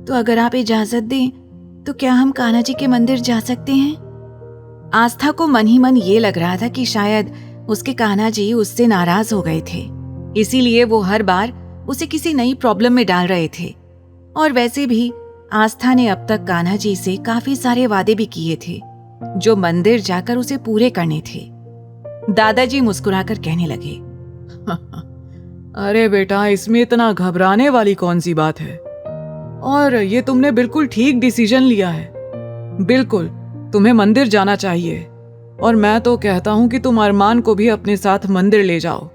तो अगर आप इजाजत दें तो क्या हम कान्हा जी के मंदिर जा सकते हैं? आस्था को मन ही मन ये लग रहा था कि शायद उसके कान्हा जी उससे नाराज हो गए थे, इसीलिए वो हर बार उसे किसी नई प्रॉब्लम में डाल रहे थे। और वैसे भी आस्था ने अब तक कान्हा जी से काफी सारे वादे भी किए थे जो मंदिर जाकर उसे पूरे करने थे। दादाजी मुस्कुराकर कहने लगे, अरे बेटा, इसमें इतना घबराने वाली कौन सी बात है? और ये तुमने बिल्कुल ठीक डिसीजन लिया है। बिल्कुल तुम्हें मंदिर जाना चाहिए, और मैं तो कहता हूँ कि तुम अरमान को भी अपने साथ मंदिर ले जाओ।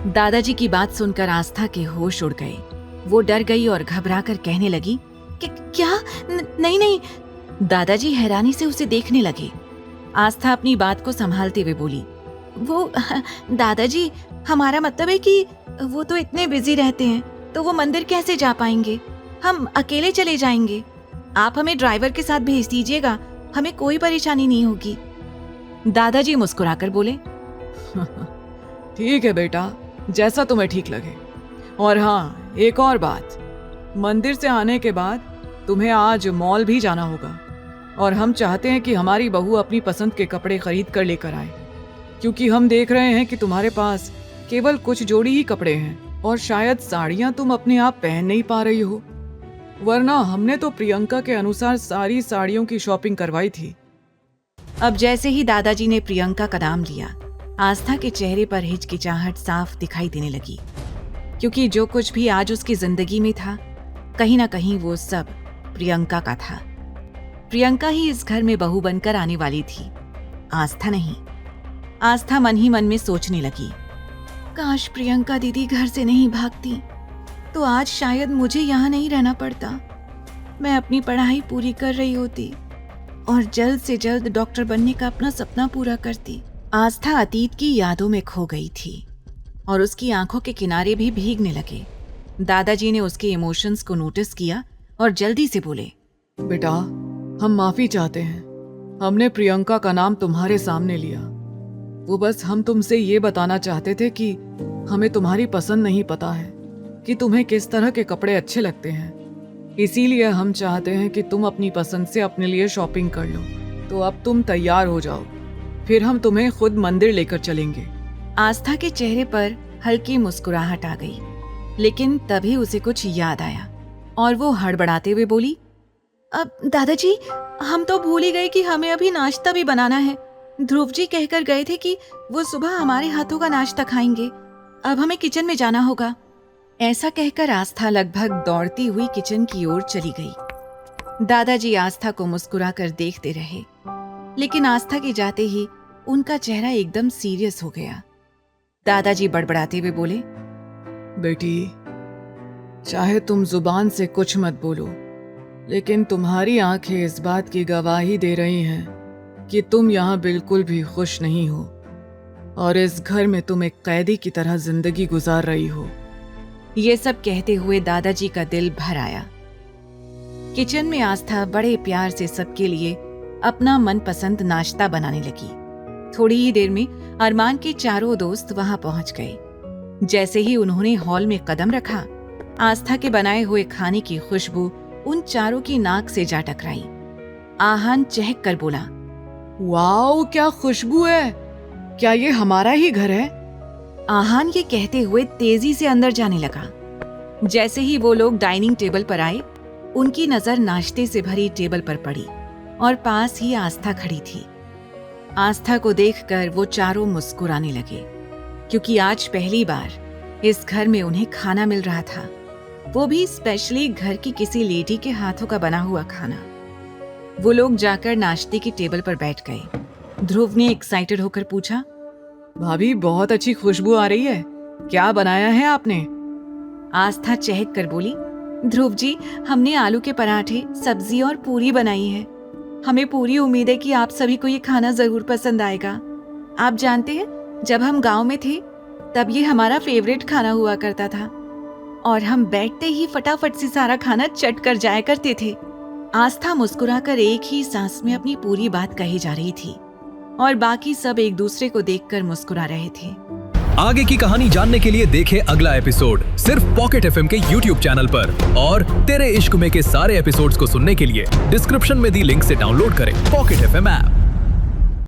दादाजी की बात सुनकर आस्था के होश उड़ गए। वो डर गई और घबरा कर कहने लगी, क्या? नहीं नहीं। दादाजी हैरानी से उसे देखने लगे। आस्था अपनी बात को संभालते हुए बोली, वो दादाजी, हमारा मतलब है कि वो तो इतने बिजी रहते हैं, तो वो मंदिर कैसे जा पाएंगे? हम अकेले चले जाएंगे। आप हमें ड्राइवर के साथ भेज दीजिएगा, हमें कोई परेशानी नहीं होगी। दादाजी मुस्कुराकर बोले, ठीक है बेटा, जैसा तुम्हें ठीक लगे। और हाँ, एक और बात, मंदिर से आने के बाद तुम्हें आज मॉल भी जाना होगा, और हम चाहते हैं कि हमारी बहू अपनी पसंद के कपड़े खरीद कर लेकर आए, क्योंकि हम देख रहे हैं कि तुम्हारे पास केवल कुछ जोड़ी ही कपड़े हैं, और शायद साड़ियाँ तुम अपने आप पहन नहीं पा रही हो, वरना हमने तो प्रियंका के अनुसार सारी साड़ियों की शॉपिंग करवाई थी। अब जैसे ही दादाजी ने प्रियंका का नाम लिया, आस्था के चेहरे पर हिचकिचाहट साफ दिखाई देने लगी, क्योंकि जो कुछ भी आज उसकी जिंदगी में था, कहीं ना कहीं वो सब प्रियंका का था। प्रियंका ही इस घर में बहू बनकर आने वाली थी, आस्था नहीं। आस्था मन ही मन में सोचने लगी, काश प्रियंका दीदी घर से नहीं भागती तो आज शायद मुझे यहाँ नहीं रहना पड़ता। मैं अपनी पढ़ाई पूरी कर रही होती और जल्द से जल्द डॉक्टर बनने का अपना सपना पूरा करती। आस्था अतीत की यादों में खो गई थी और उसकी आंखों के किनारे भी भीगने लगे। दादाजी ने उसके इमोशंस को नोटिस किया और जल्दी से बोले, बेटा, हम माफी चाहते हैं, हमने प्रियंका का नाम तुम्हारे सामने लिया। वो बस हम तुमसे ये बताना चाहते थे कि हमें तुम्हारी पसंद नहीं पता है कि तुम्हें किस तरह के कपड़े अच्छे लगते हैं, इसीलिए हम चाहते हैं कि तुम अपनी पसंद से अपने लिए शॉपिंग कर लो। तो अब तुम तैयार हो जाओ, फिर हम तुम्हें खुद मंदिर लेकर चलेंगे। आस्था के चेहरे पर हल्की मुस्कुराहट आ गई, लेकिन तभी उसे कुछ याद आया और वो हड़बड़ाते हुए बोली, अब दादाजी, हम तो भूल ही गए कि हमें अभी नाश्ता भी बनाना है। ध्रुव जी कहकर गए थे कि वो सुबह हमारे हाथों का नाश्ता खाएंगे। अब हमें किचन में जाना होगा। ऐसा कहकर आस्था लगभग दौड़ती हुई किचन की ओर चली गई। दादाजी आस्था को मुस्कुराकर देखते रहे, लेकिन आस्था के जाते ही उनका चेहरा एकदम सीरियस हो गया। दादाजी बड़बड़ाते हुए बोले, बेटी, चाहे तुम जुबान से कुछ मत बोलो, लेकिन तुम्हारी आंखें इस बात की गवाही दे रही हैं कि तुम यहाँ बिल्कुल भी खुश नहीं हो और इस घर में तुम एक कैदी की तरह जिंदगी गुजार रही हो। ये सब कहते हुए दादाजी का दिल भर आया। किचन में आस्था बड़े प्यार से सबके लिए अपना मनपसंद नाश्ता बनाने लगी। थोड़ी ही देर में अरमान के चारों दोस्त वहां पहुंच गए। जैसे ही उन्होंने हॉल में कदम रखा, आस्था के बनाए हुए खाने की खुशबू उन चारों की नाक से जा टकराई। आहान चहक कर बोला, वाओ, क्या खुशबू है! क्या ये हमारा ही घर है? आहान ये कहते हुए तेजी से अंदर जाने लगा। जैसे ही वो लोग डाइनिंग टेबल पर आए, उनकी नजर नाश्ते से भरी टेबल पर पड़ी और पास ही आस्था खड़ी थी। आस्था को देखकर वो चारों मुस्कुराने लगे, क्योंकि आज पहली बार इस घर में उन्हें खाना मिल रहा था, वो भी स्पेशली घर की किसी लेडी के हाथों का बना हुआ खाना। वो लोग जाकर नाश्ते की टेबल पर बैठ गए। ध्रुव ने एक्साइटेड होकर पूछा, भाभी, बहुत अच्छी खुशबू आ रही है, क्या बनाया है आपने? आस्था चहक कर बोली, ध्रुव जी, हमने आलू के पराठे, सब्जी और पूरी बनाई है। हमें पूरी उम्मीद है कि आप सभी को ये खाना जरूर पसंद आएगा। आप जानते हैं, जब हम गांव में थे तब ये हमारा फेवरेट खाना हुआ करता था और हम बैठते ही फटाफट से सारा खाना चट कर जाया करते थे। आस्था मुस्कुराकर एक ही सांस में अपनी पूरी बात कही जा रही थी और बाकी सब एक दूसरे को देखकर मुस्कुरा रहे थे। आगे की कहानी जानने के लिए देखें अगला एपिसोड सिर्फ पॉकेट एफएम के यूट्यूब चैनल पर। और तेरे इश्क में के सारे एपिसोड्स को सुनने के लिए डिस्क्रिप्शन में दी लिंक से डाउनलोड करें पॉकेट एफएम ऐप।